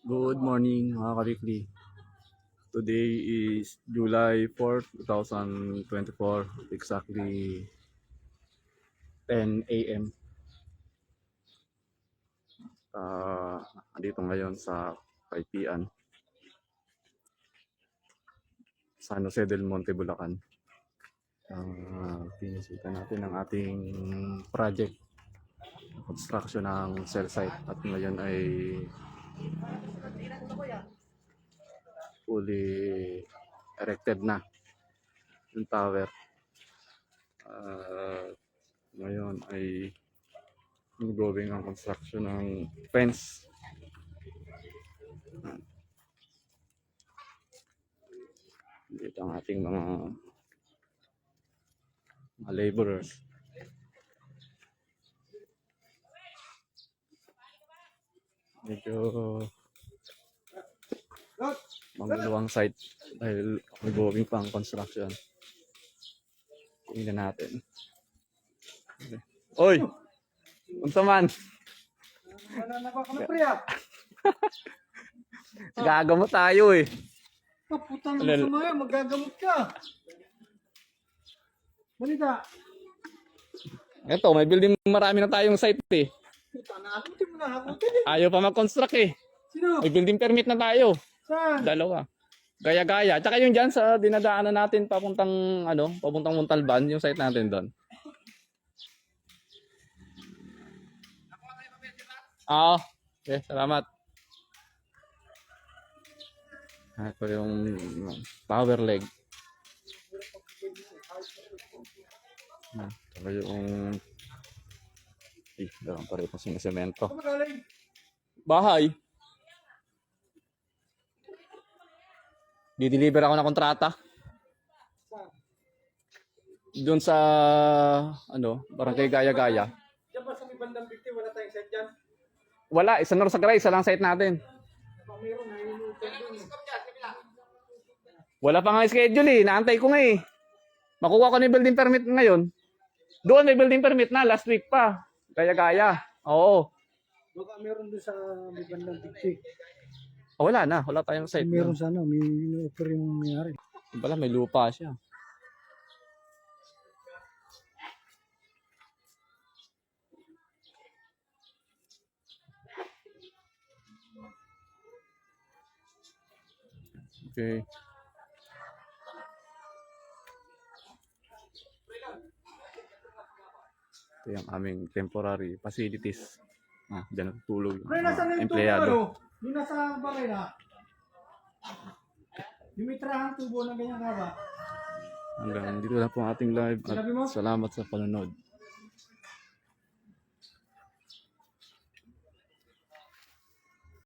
Good morning mga ka-weekly. Today is July 4, 2024, exactly 10 a.m. Andito ngayon sa Kaipian, San Jose del Monte, Bulacan. Pinisita natin ang ating project, construction ng cell site, at ngayon ay fully erected na yung tower. Ngayon ay ongoing ang construction ng fence. Dito ang ating mga laborers. Medyo maguluwang site dahil ongoing pa ang construction. Tingnan natin. Oy! Unsa man? Gagamot tayo eh. Putang ina mo yan, magagamot ka. Balita. Ito, may building, marami na tayong site eh. Puta na ako, hindi mo nakakutin eh. Ayaw pa mag-construct eh. Sino? May building permit na tayo. Saan? Dalawa. Gaya-gaya. Tsaka yung dyan sa dinadaanan natin papuntang Montalban, yung site natin doon. Okay, salamat. Ito yung power leg. Ito yung dalang pareho sa semento. Bahay. Di-deliver ako ng kontrata. Doon sa Barangay Gaya-Gaya. Diyan ba sa may bandang 50, wala tayong set dyan? Wala, isa na sa Sagray, isa lang site natin. Meron na yun. Wala pa nga schedule eh, naantay ko nga eh. Makuha ko na yung building permit ngayon. Doon may building permit na, last week pa. Gaya-Gaya. Oo. Baka meron doon sa may bandang 50. Wala na, wala tayong site. Meron sana, may offer yung mayari. Wala, may lupa siya. Okay. Ito yung aming temporary facilities. Diyan natutulog yung mga empleyado. Yung nasa baray na. Yung may trahang tubo na ganyan ka ba? Hanggang dito lang po ang ating live at salamat sa panonood.